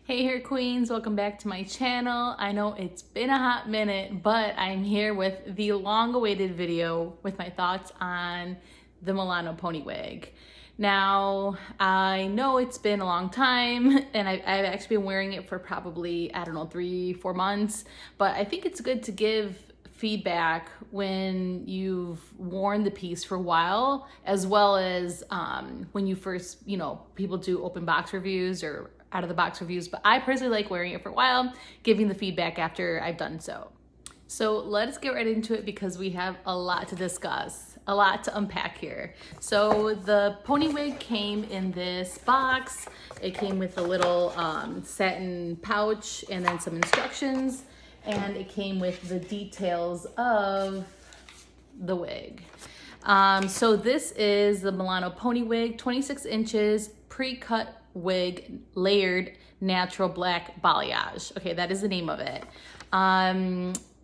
Hey hair queens, welcome back to my channel. I know it's been a hot minute, but I'm here with the long-awaited video with my thoughts on the Milano Pony wig. Now, I know it's been a long time and I've actually been wearing it for probably, I don't know, 3-4 months, but I think it's good to give feedback when you've worn the piece for a while, as well as when you first, people do open box reviews or out of the box reviews, but I personally like wearing it for a while, giving the feedback after I've done so. So let's get right into it because we have a lot to discuss, a lot to unpack here. So the pony wig came in this box. It came with a little satin pouch and then some instructions, and it came with the details of the wig. So this is the Milano Pony wig, 26 inches, pre-cut wig, layered natural black balayage. Okay, that is the name of it.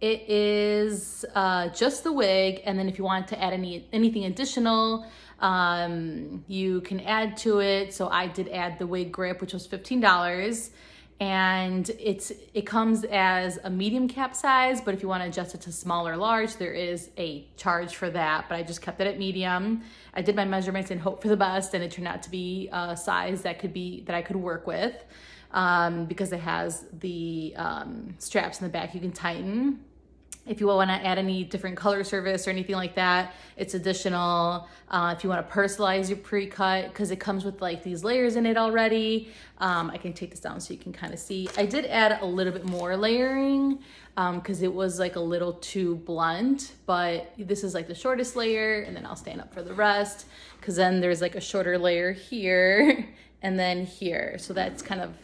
It is just the wig, and then if you want to add anything additional, you can add to it. So I did add the wig grip, which was $15, and it comes as a medium cap size, but if you want to adjust it to small or large, there is a charge for that, but I just kept it at medium. I did my measurements and hope for the best, and it turned out to be a size that I could work with, because it has the straps in the back you can tighten. If you want to add any different color service or anything like that, it's additional. If you want to personalize your pre-cut, because it comes with like these layers in it already. I can take this down so you can kind of see. I did add a little bit more layering because it was like a little too blunt, but this is like the shortest layer, and then I'll stand up for the rest because then there's like a shorter layer here and then here. So that's kind of,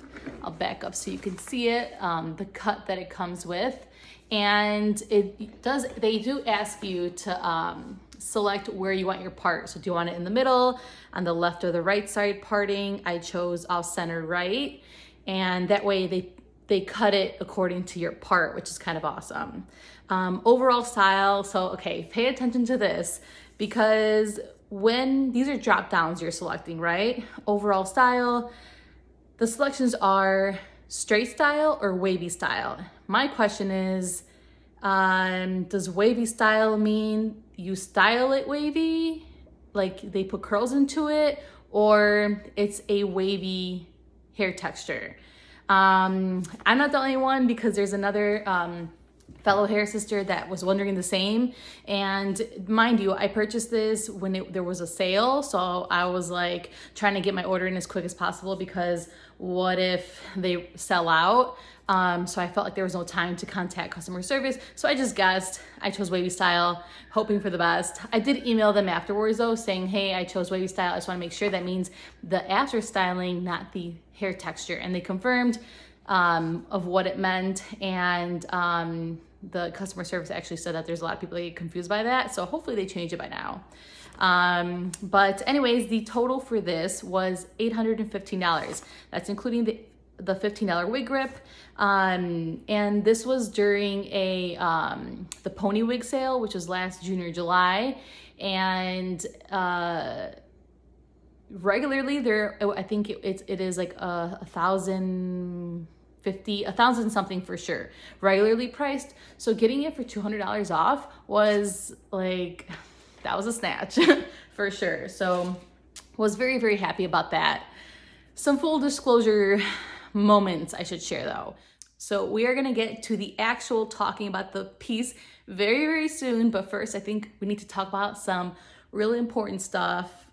I'll back up so you can see it, the cut that it comes with. And they do ask you to select where you want your part. So do you want it in the middle, on the left or the right side parting? I chose off-center right. And that way they cut it according to your part, which is kind of awesome. Overall style, so okay, pay attention to this because when these are drop downs you're selecting, right? Overall style, the selections are straight style or wavy style. My question is, does wavy style mean you style it wavy, like they put curls into it, or it's a wavy hair texture? I'm not the only one because there's another fellow hair sister that was wondering the same. And mind you, I purchased this when there was a sale, so I was like trying to get my order in as quick as possible because what if they sell out? So I felt like there was no time to contact customer service, so I just guessed. I chose wavy style, hoping for the best. I did email them afterwards though, saying, hey, I chose wavy style. I just want to make sure that means the after styling, not the hair texture. And they confirmed of what it meant, and the customer service actually said that there's a lot of people that get confused by that, so hopefully they change it by now. But anyways, the total for this was $815. That's including the $15 wig grip, and this was during the Pony Wig sale, which was last June or July, and regularly I think it is like $1,050, $1,000 something for sure, regularly priced. So getting it for $200 off was like, that was a snatch for sure. So was very, very happy about that. Some full disclosure moments I should share though. So we are gonna get to the actual talking about the piece very, very soon. But first, I think we need to talk about some really important stuff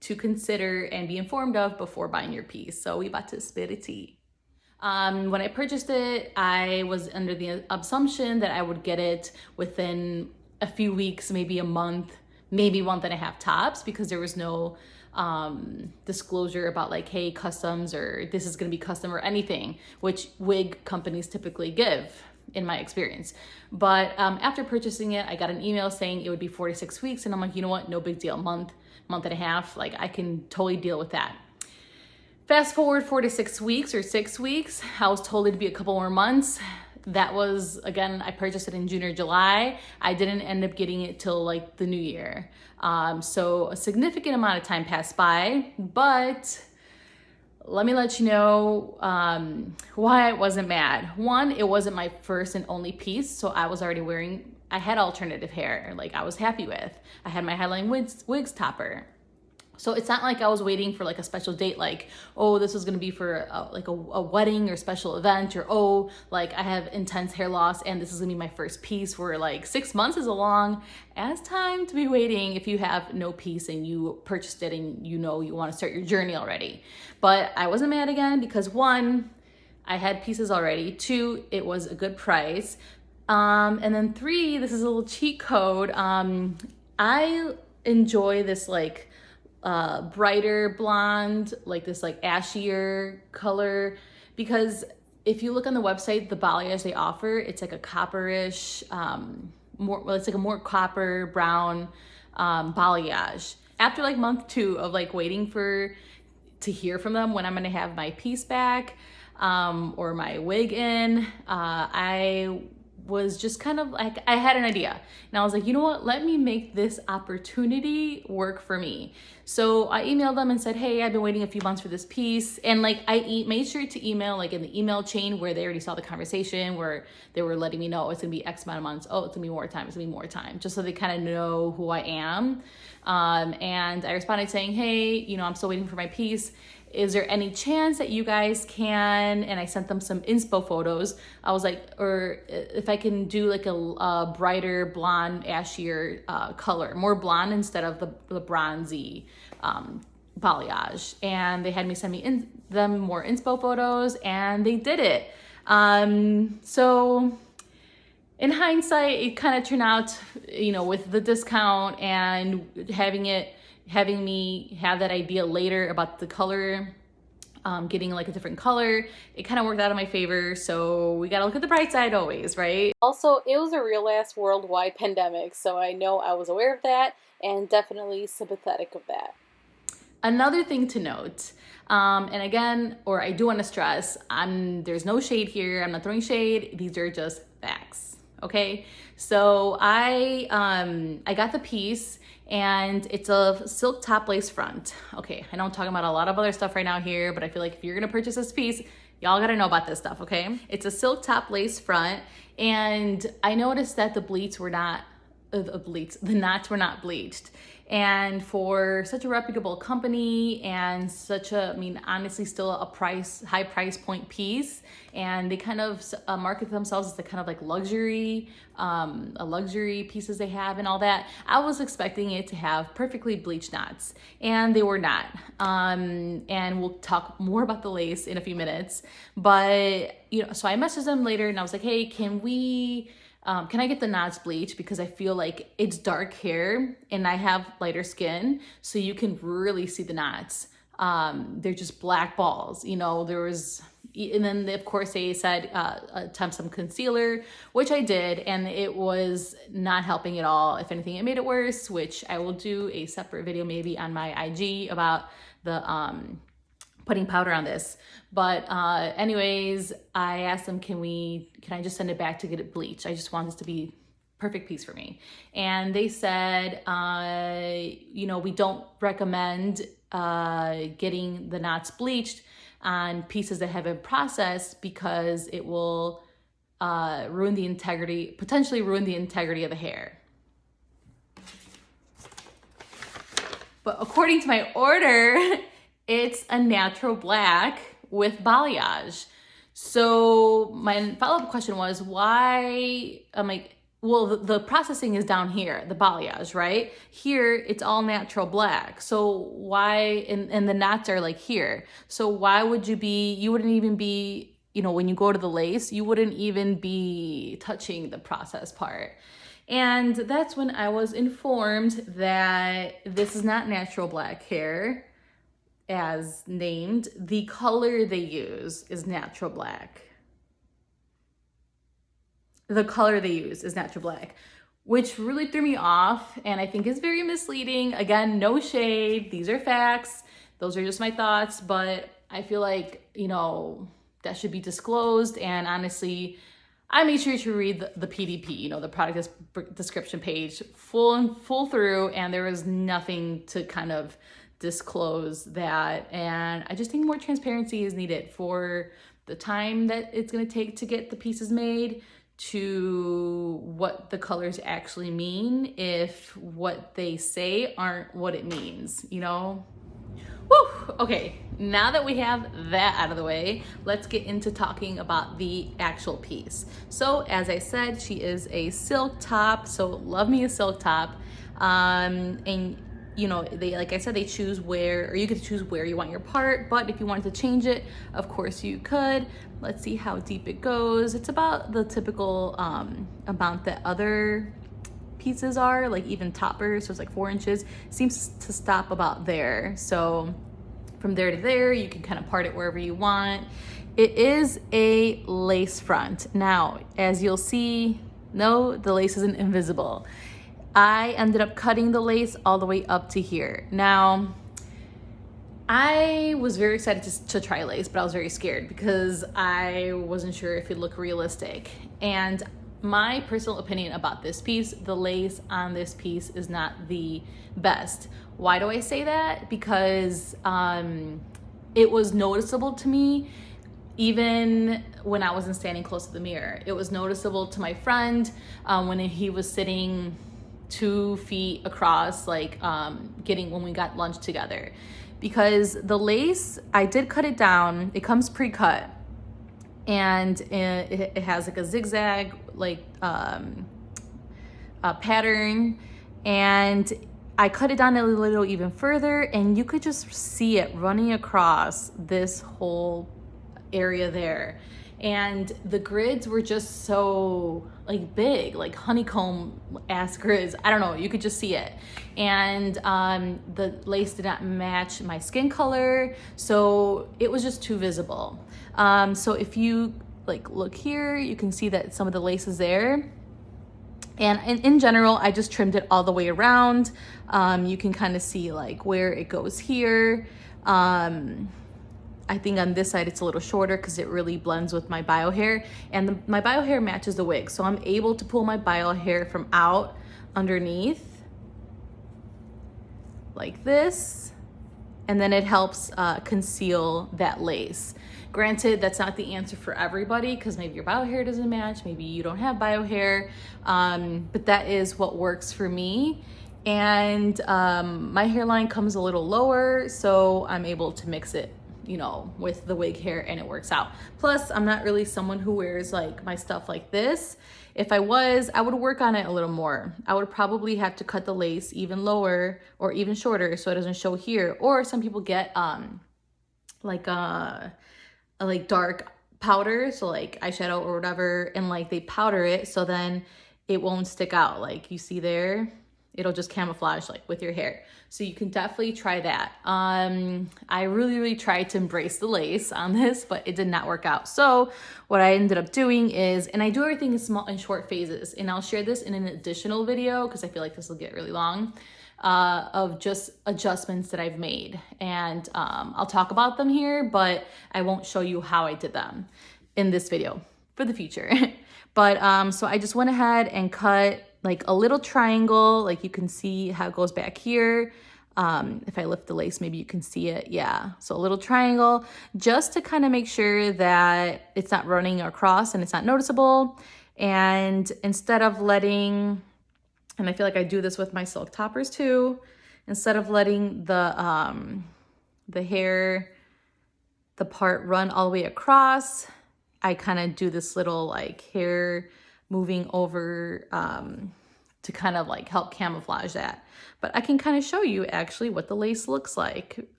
to consider and be informed of before buying your piece. So we about to spit a tea. When I purchased it, I was under the assumption that I would get it within a few weeks, maybe a month, maybe 1.5 tops, because there was no disclosure about like, hey, customs, or this is going to be custom or anything, which wig companies typically give in my experience. But after purchasing it, I got an email saying it would be 4 to 6 weeks, and I'm like, you know what, no big deal, month and a half, like I can totally deal with that. Fast forward 4 to 6 weeks or 6 weeks, I was told it'd be a couple more months. That was, again, I purchased it in June or July. I didn't end up getting it till like the new year. So a significant amount of time passed by, but let me let you know why I wasn't mad. One, it wasn't my first and only piece, so I was already wearing, I had alternative hair, like I was happy with. I had my Hairline Wigs topper. So it's not like I was waiting for like a special date, like, oh, this was gonna be for like a wedding or special event, or oh, like I have intense hair loss and this is gonna be my first piece, where like 6 months is a long as time to be waiting if you have no piece and you purchased it and you know you wanna start your journey already. But I wasn't mad again because one, I had pieces already. Two, it was a good price. And then three, this is a little cheat code. I enjoy this like brighter blonde, like this like ashier color, because if you look on the website, the balayage they offer, it's like a copperish, it's like a more copper brown balayage. After like month 2 of like waiting to hear from them when I'm gonna have my piece back or my wig in, I was just kind of like, I had an idea and I was like, you know what, let me make this opportunity work for me. So I emailed them and said, hey, I've been waiting a few months for this piece. And like I made sure to email like in the email chain where they already saw the conversation, where they were letting me know, oh, it's gonna be X amount of months, oh, it's gonna be more time, it's gonna be more time, just so they kind of know who I am. And I responded saying, hey, you know, I'm still waiting for my piece. Is there any chance that you guys can, and I sent them some inspo photos. I was like, or if I can do like a brighter blonde, ashier color, more blonde instead of the bronzy balayage. And they had me send them more inspo photos and they did it. So in hindsight, it kind of turned out, you know, with the discount and having me have that idea later about the color, getting like a different color, it kind of worked out in my favor. So we gotta look at the bright side always, right? Also, it was a real ass worldwide pandemic, so I know I was aware of that and definitely sympathetic of that. Another thing to note, and again, or I do want to stress, there's no shade here. I'm not throwing shade. These are just facts. Okay, so I got the piece and it's a silk top lace front. Okay, I know I'm talking about a lot of other stuff right now here, but I feel like if you're gonna purchase this piece, y'all gotta know about this stuff, okay? It's a silk top lace front, and I noticed that the knots were not bleached. And for such a reputable company and such a, I mean, honestly, still a high price point piece, and they kind of market themselves as the kind of like luxury, a luxury pieces they have and all that. I was expecting it to have perfectly bleached knots, and they were not. And we'll talk more about the lace in a few minutes. But you know, so I messaged them later, and I was like, hey, can I get the knots bleached, because I feel like it's dark hair and I have lighter skin, so you can really see the knots. They're just black balls, you know. And then of course they said attempt some concealer, which I did, and it was not helping at all. If anything, it made it worse, which I will do a separate video maybe on my IG about the putting powder on this. But anyways, I asked them, can I just send it back to get it bleached? I just want this to be perfect piece for me. And they said, you know, we don't recommend getting the knots bleached on pieces that have been processed, because it will potentially ruin the integrity of the hair. But according to my order, it's a natural black with balayage. So my follow-up question was, why? I'm like, well, the processing is down here, the balayage, right? Here, it's all natural black. So why, and the knots are like here. So why would you wouldn't even be, you know, when you go to the lace, you wouldn't even be touching the process part. And that's when I was informed that this is not natural black hair as named. The color they use is natural black. The color they use is natural black, which really threw me off and I think is very misleading. Again, no shade. These are facts. Those are just my thoughts, but I feel like, you know, that should be disclosed. And honestly, I made sure to read the PDP, you know, the product description page full through, and there was nothing to kind of disclose that. And I just think more transparency is needed for the time that it's going to take to get the pieces made, to what the colors actually mean if what they say aren't what it means, you know? Woo! Okay, now that we have that out of the way, let's get into talking about the actual piece. So as I said, she is a silk top, so love me a silk top. And you know, they, like I said, they choose where, or you get to choose where you want your part, but if you wanted to change it, of course you could. Let's see how deep it goes. It's about the typical amount that other pieces are, like even toppers, so it's like 4 inches, seems to stop about there. So from there to there, you can kind of part it wherever you want. It is a lace front. Now, as you'll see, no, the lace isn't invisible. I ended up cutting the lace all the way up to here. Now, I was very excited to try lace, but I was very scared because I wasn't sure if it looked realistic. And my personal opinion about this piece, the lace on this piece is not the best. Why do I say that? Because it was noticeable to me even when I wasn't standing close to the mirror. It was noticeable to my friend when he was sitting 2 feet across, like when we got lunch together. Because the lace, I did cut it down. It comes pre-cut, and it has like a zigzag like pattern, and I cut it down a little even further, and you could just see it running across this whole area there. And the grids were just so like big, like honeycomb ass grids. I don't know, you could just see it. And the lace did not match my skin color, so it was just too visible. So if you like look here, you can see that some of the lace is there. And in general, I just trimmed it all the way around. You can kind of see like where it goes here. I think on this side it's a little shorter because it really blends with my bio hair, and my bio hair matches the wig, so I'm able to pull my bio hair from out underneath like this, and then it helps conceal that lace. Granted, that's not the answer for everybody because maybe your bio hair doesn't match, maybe you don't have bio hair, but that is what works for me. And my hairline comes a little lower, so I'm able to mix it, you know, with the wig hair, and it works out. Plus, I'm not really someone who wears like my stuff like this. If I was, I would work on it a little more. I would probably have to cut the lace even lower or even shorter so it doesn't show here. Or some people get like dark powder, so like eyeshadow or whatever, and like they powder it so then it won't stick out. Like you see there, it'll just camouflage like with your hair. So you can definitely try that. I really tried to embrace the lace on this, but it did not work out. So what I ended up doing is, and I do everything in small and short phases, and I'll share this in an additional video because I feel like this will get really long, of just adjustments that I've made. And I'll talk about them here, but I won't show you how I did them in this video for the future. But so I just went ahead and cut like a little triangle, like you can see how it goes back here. If I lift the lace, maybe you can see it. Yeah, so a little triangle just to kind of make sure that it's not running across and it's not noticeable. And instead of letting, and I feel like I do this with my silk toppers too, instead of letting the hair, the part run all the way across, I kind of do this little like hair moving over to kind of like help camouflage that. But I can kind of show you actually what the lace looks like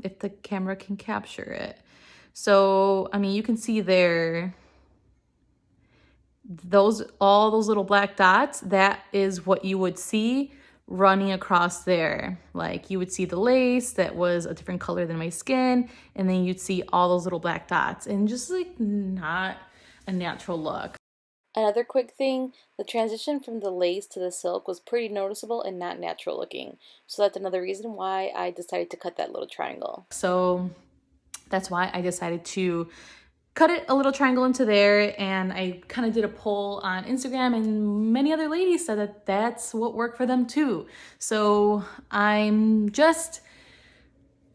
if the camera can capture it. So, I mean, you can see there, all those little black dots, that is what you would see running across there. Like you would see the lace that was a different color than my skin, and then you'd see all those little black dots, and just like not a natural look. Another quick thing, the transition from the lace to the silk was pretty noticeable and not natural looking. So that's another reason why I decided to cut that little triangle. So that's why I decided to cut it a little triangle into there, and I kind of did a poll on Instagram, and many other ladies said that that's what worked for them too. So I'm just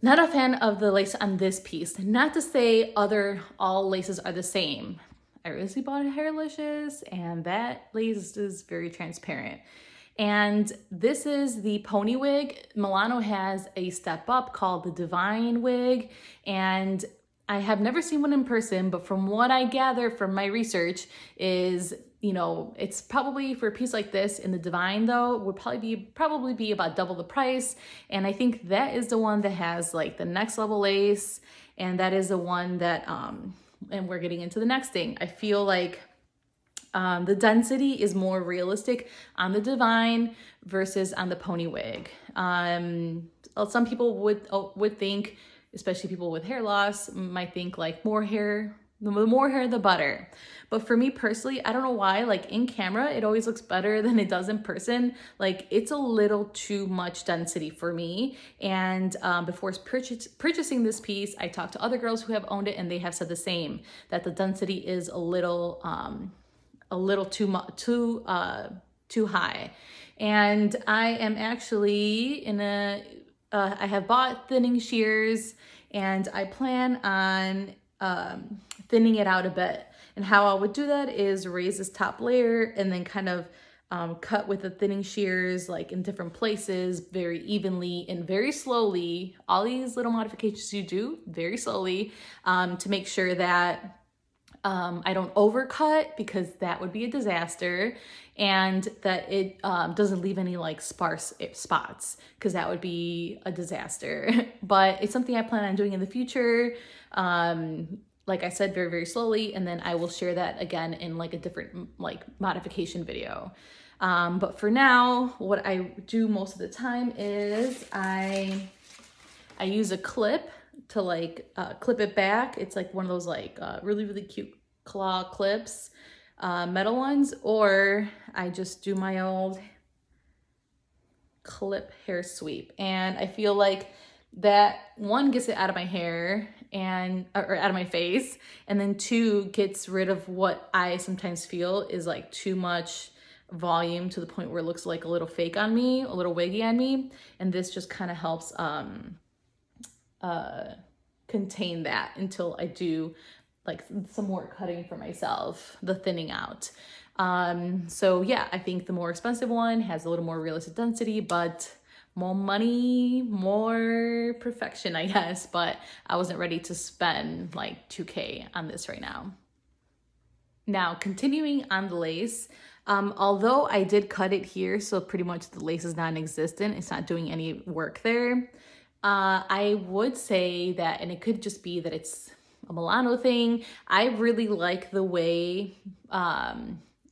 Not a fan of the lace on this piece. Not to say all laces are the same. I recently bought a Hairlicious and that lace is very transparent. And this is the Pony Wig. Milano has a step up called the Divine Wig, and I have never seen one in person, but from what I gather from my research is, you know, it's probably for a piece like this in the Divine though, would probably be about double the price. And I think that is the one that has like the next level lace, and that is the one that, and we're getting into the next thing. I feel like the density is more realistic on the Divine versus on the Pony Wig. Some people would think, especially people with hair loss, might think like more hair, the more hair, the better. But for me personally, I don't know why, like in camera, it always looks better than it does in person. Like it's a little too much density for me. And before purchasing this piece, I talked to other girls who have owned it and they have said the same, that the density is a little too high. And I am actually I have bought thinning shears and I plan on thinning it out a bit. And how I would do that is raise this top layer and then kind of cut with the thinning shears like in different places very evenly and very slowly. All these little modifications you do very slowly to make sure that I don't overcut, because that would be a disaster, and that it doesn't leave any like sparse spots, because that would be a disaster. But it's something I plan on doing in the future. Like I said, very, very slowly, and then I will share that again in like a different like modification video. But for now, what I do most of the time is I use a clip to like clip it back. It's like one of those like really, really cute claw clips, metal ones, or I just do my old clip hair sweep. And I feel like that one gets it out of my hair or out of my face, and then two gets rid of what I sometimes feel is like too much volume to the point where it looks like a little fake on me, a little wiggy on me. And this just kind of helps contain that until I do like some more cutting for myself, the thinning out. So yeah, I think the more expensive one has a little more realistic density, but more money, more perfection, I guess. But I wasn't ready to spend like $2K on this right now. Now, continuing on the lace, although I did cut it here, so pretty much the lace is non-existent, it's not doing any work there. I would say that, and it could just be that it's a Milano thing, I really like the way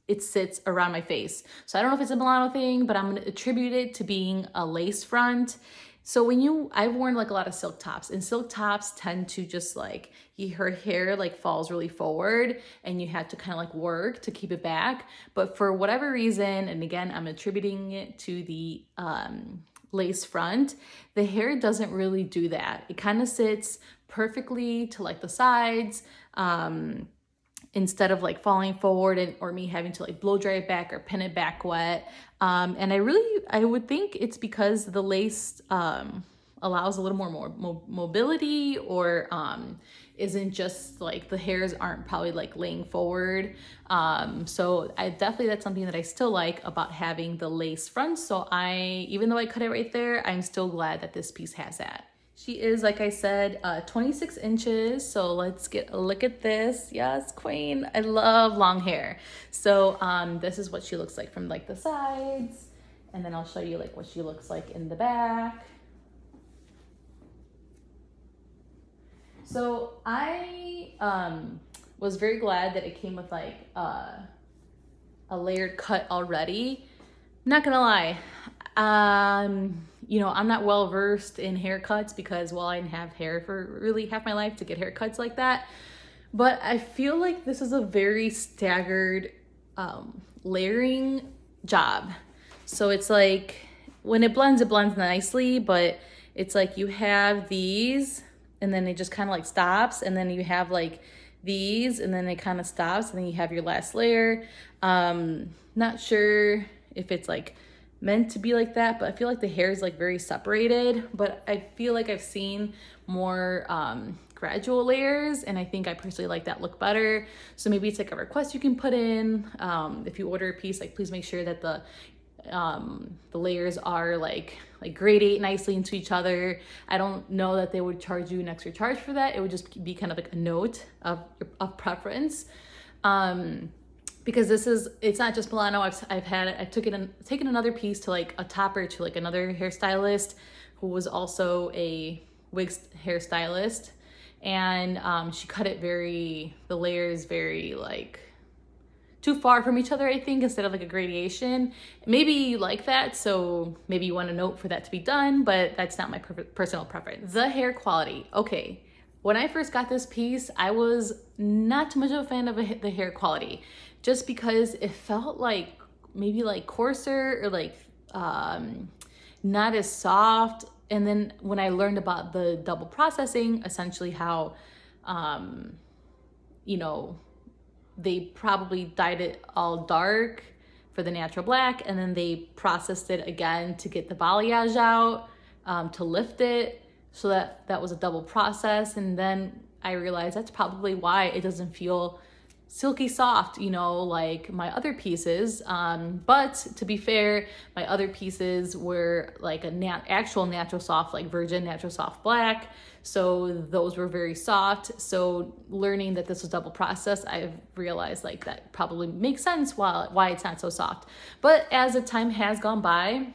it sits around my face. So I don't know if it's a Milano thing, but I'm gonna attribute it to being a lace front. So I've worn like a lot of silk tops, and silk tops tend to just like, her hair like falls really forward and you have to kind of like work to keep it back. But for whatever reason, and again, I'm attributing it to the lace front, the hair doesn't really do that. It kind of sits perfectly to like the sides, instead of like falling forward or me having to like blow dry it back or pin it back wet. And I would think it's because the lace allows a little more mobility, or isn't just like the hairs aren't probably like laying forward. So that's something that I still like about having the lace front. So even though I cut it right there, I'm still glad that this piece has that. She is, like I said, 26 inches. So let's get a look at this. Yes, queen. I love long hair. So this is what she looks like from like the sides. And then I'll show you like what she looks like in the back. So I was very glad that it came with like a layered cut already. Not gonna lie. You know, I'm not well versed in haircuts because, well, I didn't have hair for really half my life to get haircuts like that. But I feel like this is a very staggered layering job. So it's like when it blends nicely, but it's like you have these and then it just kind of like stops, and then you have like these and then it kind of stops, and then you have your last layer. Not sure if it's like meant to be like that, but I feel like the hair is like very separated, but I feel like I've seen more gradual layers, and I think I personally like that look better. So maybe it's like a request you can put in. If you order a piece, like please make sure that the layers are like gradate nicely into each other. I don't know that they would charge you an extra charge for that. It would just be kind of like a note of preference. Because it's not just Milano. I've taken another piece to like a topper to like another hairstylist who was also a wig hairstylist, and she cut it the layers very like too far from each other, I think, instead of like a gradation. Maybe you like that, so maybe you want a note for that to be done, but that's not my personal preference. The hair quality, okay. When I first got this piece, I was not too much of a fan of the hair quality, just because it felt like maybe like coarser or like not as soft. And then when I learned about the double processing, essentially how, you know, they probably dyed it all dark for the natural black, and then they processed it again to get the balayage out, to lift it. So that was a double process. And then I realized that's probably why it doesn't feel silky soft, you know, like my other pieces. But to be fair, my other pieces were like actual natural soft, like virgin natural soft black. So those were very soft. So learning that this was double processed, I've realized like that probably makes sense why it's not so soft. But as the time has gone by,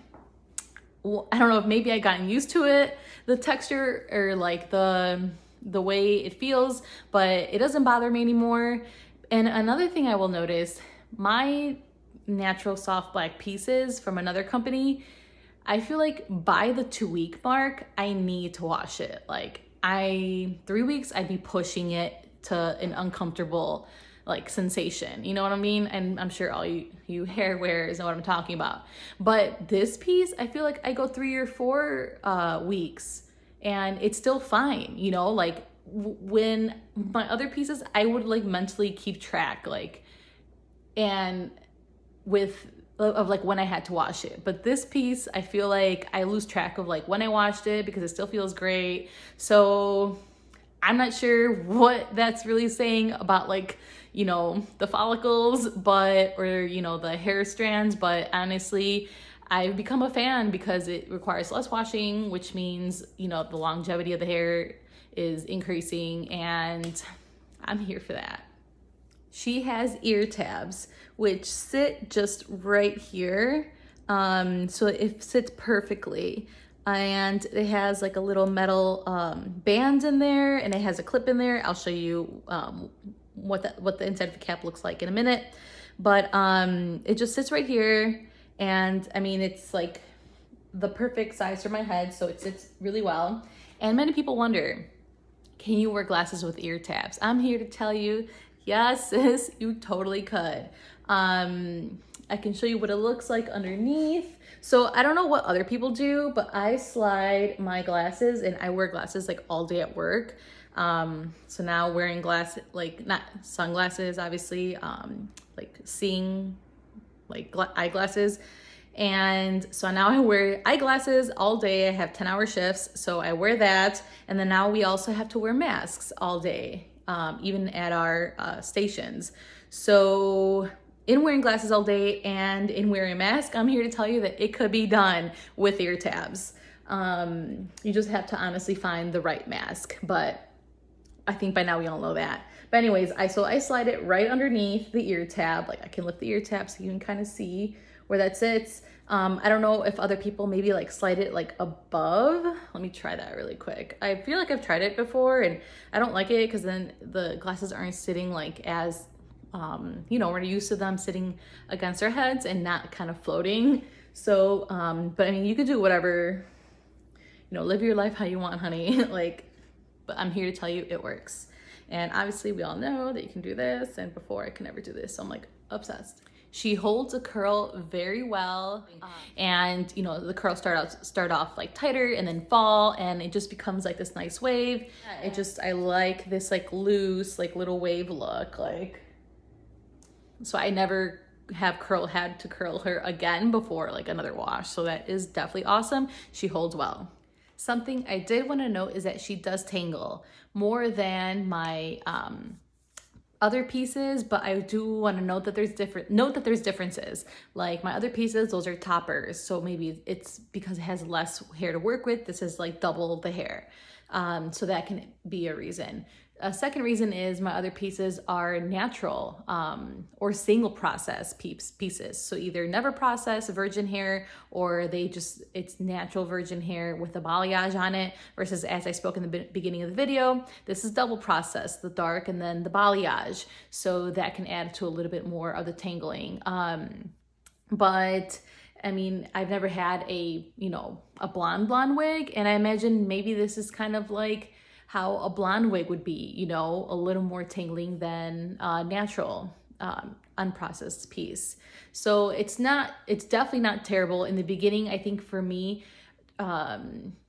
I don't know if maybe I've gotten used to it, the texture or like the way it feels, but it doesn't bother me anymore. And another thing I will notice, my natural soft black pieces from another company, I feel like by the 2-week mark, I need to wash it. Like 3 weeks, I'd be pushing it to an uncomfortable like sensation, you know what I mean? And I'm sure all you hair wearers know what I'm talking about. But this piece, I feel like I go 3 or 4 weeks and it's still fine, you know? Like when my other pieces, I would like mentally keep track, like, and of like when I had to wash it. But this piece, I feel like I lose track of like when I washed it because it still feels great. So I'm not sure what that's really saying about like, you know, the follicles, or, you know, the hair strands, but honestly, I've become a fan because it requires less washing, which means, you know, the longevity of the hair is increasing, and I'm here for that. She has ear tabs, which sit just right here. So it sits perfectly. And it has like a little metal band in there, and it has a clip in there. I'll show you what the inside of the cap looks like in a minute. But it just sits right here. And I mean, it's like the perfect size for my head, so it sits really well. And many people wonder, can you wear glasses with ear tabs? I'm here to tell you, yes, sis, you totally could. I can show you what it looks like underneath. So I don't know what other people do, but I slide my glasses, and I wear glasses like all day at work. So now wearing like not sunglasses, obviously, like seeing like eyeglasses. And so now I wear eyeglasses all day. I have 10-hour shifts, so I wear that. And then now we also have to wear masks all day, even at our stations. So in wearing glasses all day and in wearing a mask, I'm here to tell you that it could be done with ear tabs. You just have to honestly find the right mask, but I think by now we all know that. But anyways, I slide it right underneath the ear tab. Like I can lift the ear tab so you can kind of see where that sits. I don't know if other people maybe like slide it like above. Let me try that really quick. I feel like I've tried it before and I don't like it because then the glasses aren't sitting like as, you know, we're used to them sitting against our heads and not kind of floating. So, but I mean, you could do whatever, you know, live your life how you want, honey. Like, but I'm here to tell you it works. And obviously we all know that you can do this, and before I could never do this, so I'm like obsessed. She holds a curl very well, and you know, the curls start off like tighter and then fall, and it just becomes like this nice wave. I like this like loose, like little wave look, like, so I never had to curl her again before like another wash. So that is definitely awesome. She holds well. Something I did want to note is that she does tangle more than my other pieces, but I do want to note that there's differences. Like my other pieces, those are toppers, so maybe it's because it has less hair to work with. This is like double the hair, so that can be a reason. A second reason is my other pieces are natural or single process pieces. So either never processed virgin hair, or it's natural virgin hair with a balayage on it, versus, as I spoke in the beginning of the video, this is double processed, the dark and then the balayage. So that can add to a little bit more of the tangling. But I mean, I've never had a blonde wig, and I imagine maybe this is kind of like how a blonde wig would be, a little more tangling than natural unprocessed piece. So it's definitely not terrible. In the beginning, I think for me,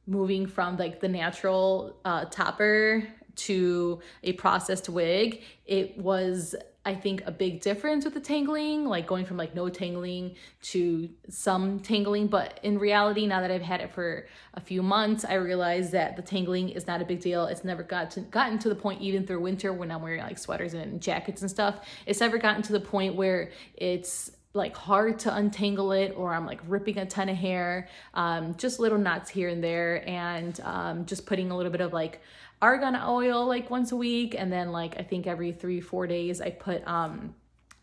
moving from like the natural topper to a processed wig, it was, I think, a big difference with the tangling, like going from like no tangling to some tangling. But in reality, now that I've had it for a few months, I realized that the tangling is not a big deal. It's never gotten to the point, even through winter when I'm wearing like sweaters and jackets and stuff, it's never gotten to the point where it's like hard to untangle it, or I'm like ripping a ton of hair. Just little knots here and there, and just putting a little bit of like argan oil like once a week, and then like I think every 3-4 days I put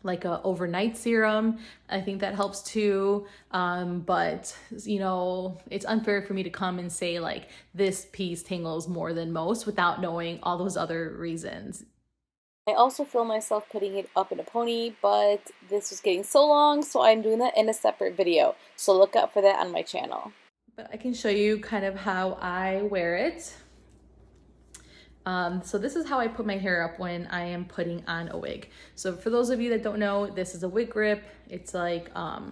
like a overnight serum. I think that helps too. But it's unfair for me to come and say like this piece tangles more than most without knowing all those other reasons. I also filmed myself putting it up in a pony, but this was getting so long, so I'm doing that in a separate video. So look out for that on my channel. But I can show you kind of how I wear it. So this is how I put my hair up when I am putting on a wig. So for those of you that don't know, this is a wig grip. It's like a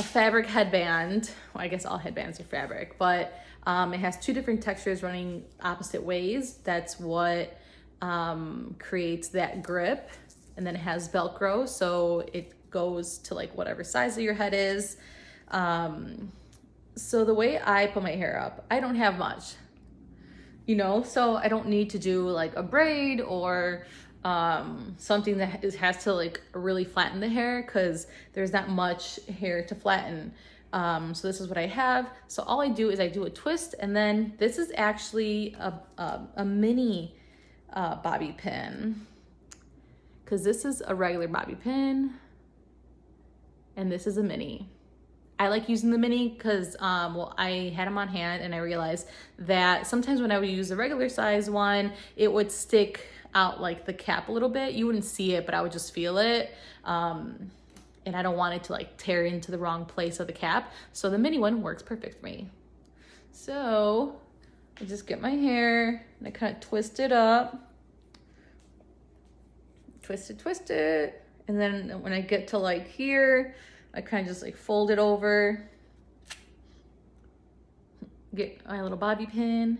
fabric headband. Well, I guess all headbands are fabric, but it has two different textures running opposite ways. That's what creates that grip. And then it has Velcro, so it goes to like whatever size of your head is. So the way I put my hair up, I don't have much, so I don't need to do like a braid or something that has to like really flatten the hair, because there's not much hair to flatten. So this is what I have. So all I do is I do a twist, and then this is actually a mini bobby pin, because this is a regular bobby pin and this is a mini. I like using the mini because, I had them on hand, and I realized that sometimes when I would use the regular size one, it would stick out like the cap a little bit. You wouldn't see it, but I would just feel it. And I don't want it to like tear into the wrong place of the cap. So the mini one works perfect for me. So I just get my hair and I kind of twist it up. Twist it. And then when I get to like here, I kind of just like fold it over, get my little bobby pin,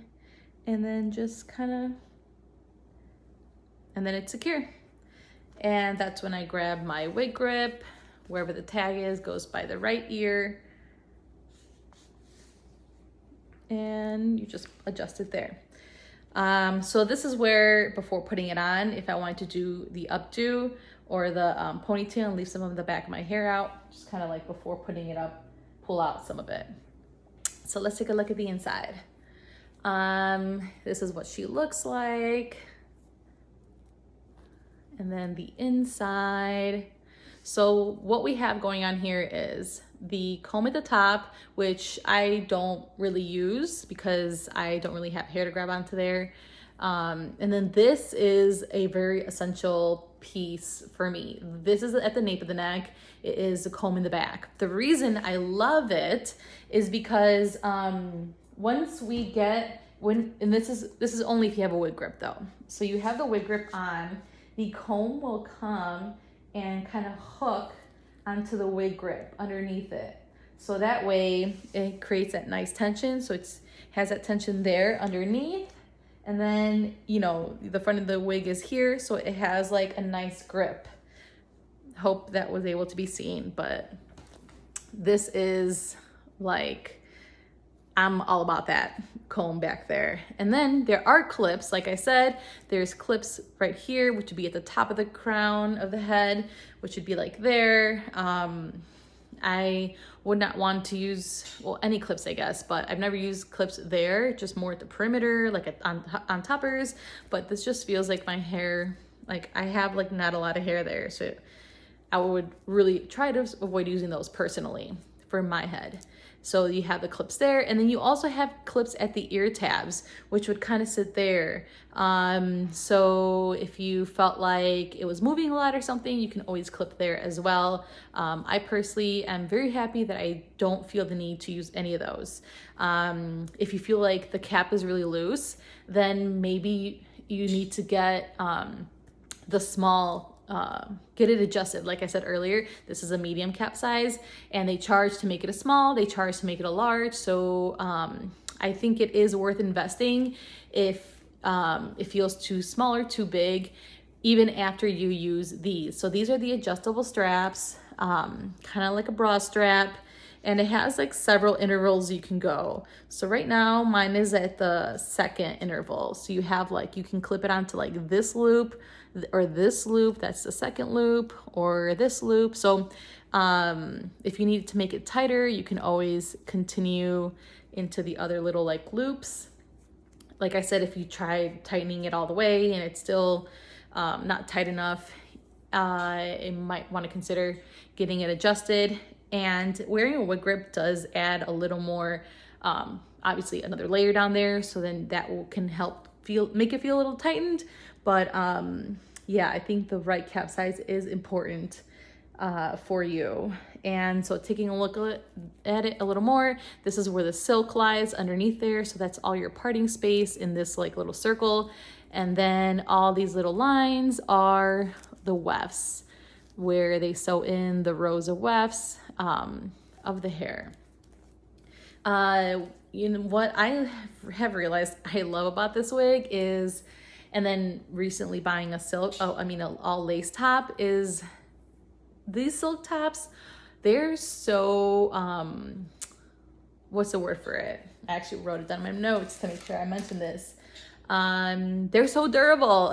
and then just kind of, and then it's secure. And that's when I grab my wig grip, wherever the tag is, goes by the right ear, and you just adjust it there. So this is where, before putting it on, if I wanted to do the updo or the ponytail and leave some of the back of my hair out, just kind of like before putting it up, pull out some of it. So let's take a look at the inside. This is what she looks like. And then the inside. So what we have going on here is the comb at the top, which I don't really use because I don't really have hair to grab onto there. And then this is a very essential piece for me. This is at the nape of the neck. It is the comb in the back. The reason I love it is because once we get, and this is only if you have a wig grip though. So you have the wig grip on, the comb will come and kind of hook onto the wig grip underneath it. So that way it creates that nice tension. So it has that tension there underneath. And then, the front of the wig is here. So it has like a nice grip. hope that was able to be seen, but this is like, I'm all about that comb back there. And then there are clips, like I said, there's clips right here, which would be at the top of the crown of the head, which would be like there. I would not want to use, well, any clips, I guess, but I've never used clips there, just more at the perimeter, like on toppers. But this just feels like my hair, like I have like not a lot of hair there. So I would really try to avoid using those personally for my head. So you have the clips there, and then you also have clips at the ear tabs, which would kind of sit there. So if you felt like it was moving a lot or something, you can always clip there as well. I personally am very happy that I don't feel the need to use any of those. If you feel like the cap is really loose, then maybe you need to get the small, get it adjusted. Like I said earlier, this is a medium cap size, and they charge to make it a small, they charge to make it a large. So I think it is worth investing if it feels too small or too big, even after you use these. So these are the adjustable straps, kind of like a bra strap, and it has like several intervals you can go. So right now mine is at the second interval. So you have like, you can clip it onto like this loop or this loop, that's the second loop, or this loop. So if you need to make it tighter, you can always continue into the other little like loops. Like I said, if you try tightening it all the way and it's still not tight enough, you might want to consider getting it adjusted. And wearing a wig grip does add a little more, obviously another layer down there, so then that can help make it feel a little tightened. But yeah, I think the right cap size is important for you. And so taking a look at it a little more, this is where the silk lies underneath there. So that's all your parting space in this like little circle. And then all these little lines are the wefts, where they sew in the rows of wefts of the hair. You know what I have realized I love about this wig is, and then recently buying a all lace top, is these silk tops. They're so, what's the word for it? I actually wrote it down in my notes to make sure I mentioned this. They're so durable.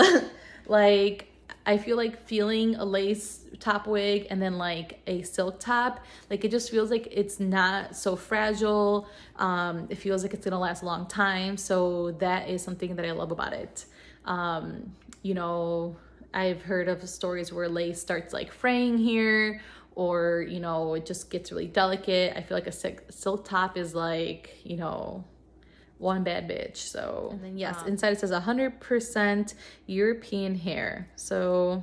Like, I feel like feeling a lace top wig and then like a silk top, like it just feels like it's not so fragile. It feels like it's gonna last a long time. So that is something that I love about it. You know, I've heard of stories where lace starts like fraying here, or, you know, it just gets really delicate. I feel like a silk top is like, you know, one bad bitch. So, and then yes, inside it says 100% European hair. So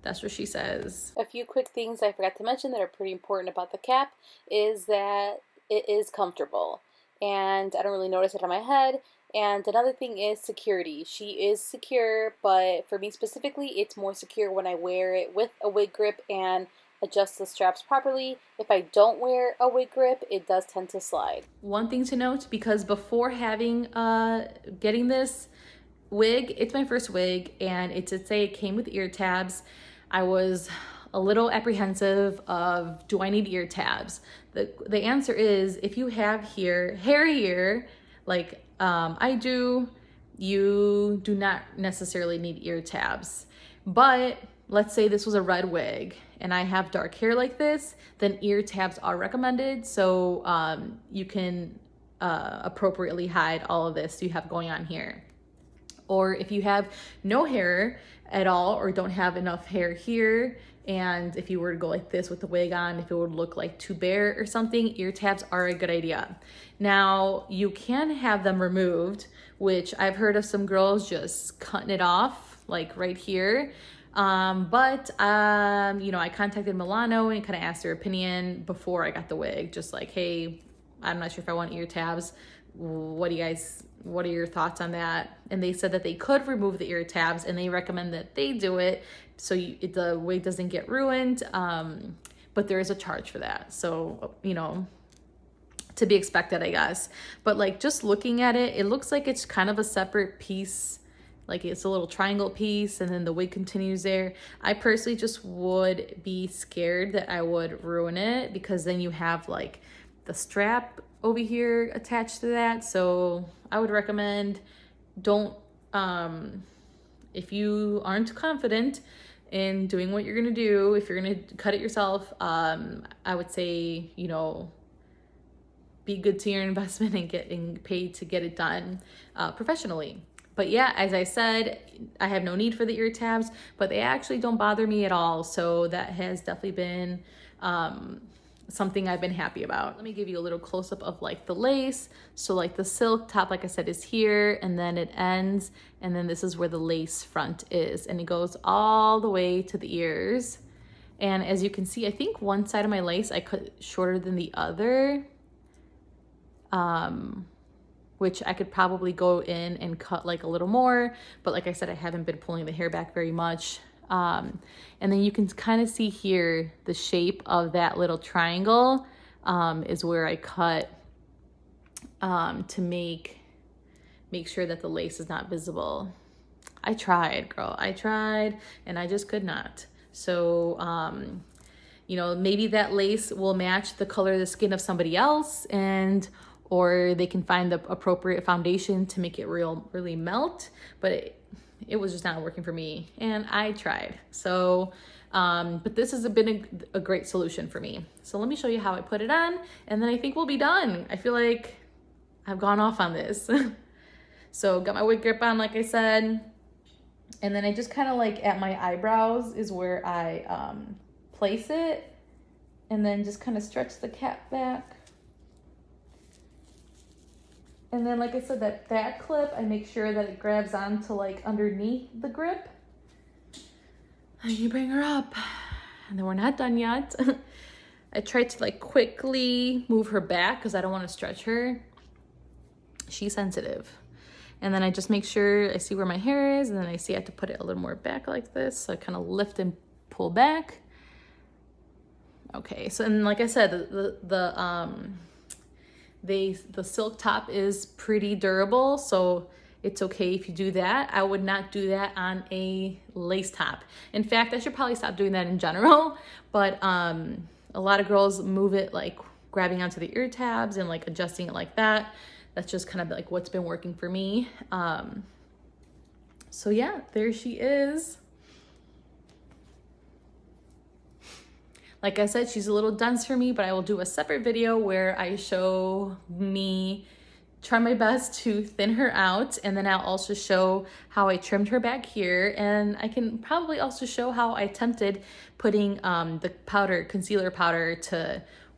that's what she says. A few quick things I forgot to mention that are pretty important about the cap is that it is comfortable, and I don't really notice it on my head. And another thing is security. She is secure, but for me specifically, it's more secure when I wear it with a wig grip and adjust the straps properly. If I don't wear a wig grip, it does tend to slide. One thing to note, because before having getting this wig, it's my first wig, and it did say it came with ear tabs. I was a little apprehensive of, do I need ear tabs? The answer is, if you have hair here, like I do, you do not necessarily need ear tabs. But let's say this was a red wig and I have dark hair like this, then ear tabs are recommended. So you can appropriately hide all of this you have going on here. Or if you have no hair at all, or don't have enough hair here, and if you were to go like this with the wig on, if it would look like too bare or something, ear tabs are a good idea. Now, you can have them removed, which I've heard of some girls just cutting it off, like right here. You know, I contacted Milano and kind of asked their opinion before I got the wig, just like, hey, I'm not sure if I want ear tabs. What are your thoughts on that? And they said that they could remove the ear tabs, and they recommend that they do it so the wig doesn't get ruined. But there is a charge for that. So, you know, to be expected, I guess. But like, just looking at it, it looks like it's kind of a separate piece like it's a little triangle piece and then the wig continues there. I personally just would be scared that I would ruin it, because then you have like the strap over here attached to that. So I would recommend don't, if you aren't confident in doing what you're gonna do, if you're gonna cut it yourself, I would say, you know, be good to your investment and getting paid to get it done professionally. But yeah, as I said, I have no need for the ear tabs, but they actually don't bother me at all. So that has definitely been something I've been happy about. Let me give you a little close up of like the lace. So like the silk top, like I said, is here, and then it ends, and then this is where the lace front is, and it goes all the way to the ears. And as you can see, I think one side of my lace I cut shorter than the other, which I could probably go in and cut like a little more, but like I said, I haven't been pulling the hair back very much. And then you can kind of see here the shape of that little triangle is where I cut to make sure that the lace is not visible. I tried, girl, I tried, and I just could not. So, you know, maybe that lace will match the color of the skin of somebody else, or they can find the appropriate foundation to make it really melt, but it was just not working for me, and I tried. So, but this has been a great solution for me. So let me show you how I put it on, and then I think we'll be done. I feel like I've gone off on this. So got my wig grip on, like I said, and then I just kind of like at my eyebrows is where I place it, and then just kind of stretch the cap back. And then, like I said, that back clip, I make sure that it grabs onto like underneath the grip. And you bring her up. And then we're not done yet. I tried to like quickly move her back because I don't want to stretch her. She's sensitive. And then I just make sure I see where my hair is, and then I see I have to put it a little more back like this. So I kind of lift and pull back. Okay, so and like I said, the silk top is pretty durable, so it's okay if you do that. I would not do that on a lace top. In fact, I should probably stop doing that in general, but a lot of girls move it like grabbing onto the ear tabs and like adjusting it like that. That's just kind of like what's been working for me. So yeah, there she is. Like I said, she's a little dense for me, but I will do a separate video where I show me try my best to thin her out, and then I'll also show how I trimmed her back here, and I can probably also show how I attempted putting the powder, concealer powder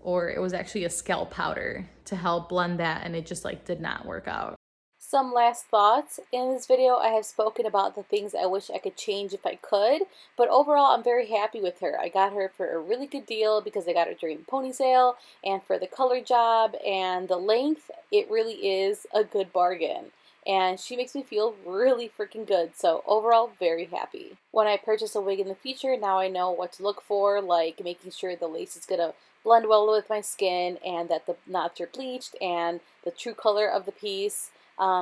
or it was actually a scalp powder to help blend that, and it just like did not work out. Some last thoughts. In this video, I have spoken about the things I wish I could change if I could, but overall, I'm very happy with her. I got her for a really good deal because I got her during the pony sale, and for the color job and the length, it really is a good bargain. And she makes me feel really freaking good, so overall, very happy. When I purchase a wig in the future, now I know what to look for, like making sure the lace is gonna blend well with my skin, and that the knots are bleached, and the true color of the piece.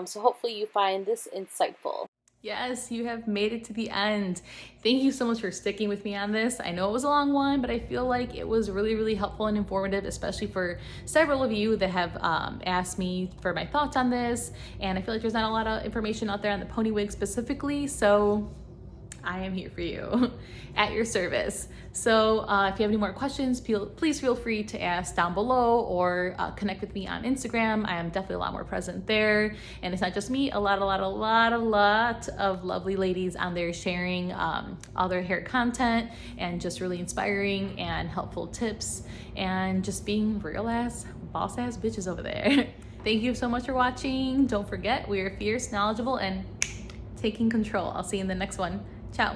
So hopefully you find this insightful. Yes, you have made it to the end. Thank you so much for sticking with me on this. I know it was a long one, but I feel like it was really, really helpful and informative, especially for several of you that have asked me for my thoughts on this. And I feel like there's not a lot of information out there on the pony wig specifically, so I am here for you at your service. So if you have any more questions, please feel free to ask down below, or connect with me on Instagram. I am definitely a lot more present there. And it's not just me, a lot of lovely ladies on there sharing all their hair content, and just really inspiring and helpful tips, and just being real ass, boss ass bitches over there. Thank you so much for watching. Don't forget, we are fierce, knowledgeable, and taking control. I'll see you in the next one. Ciao.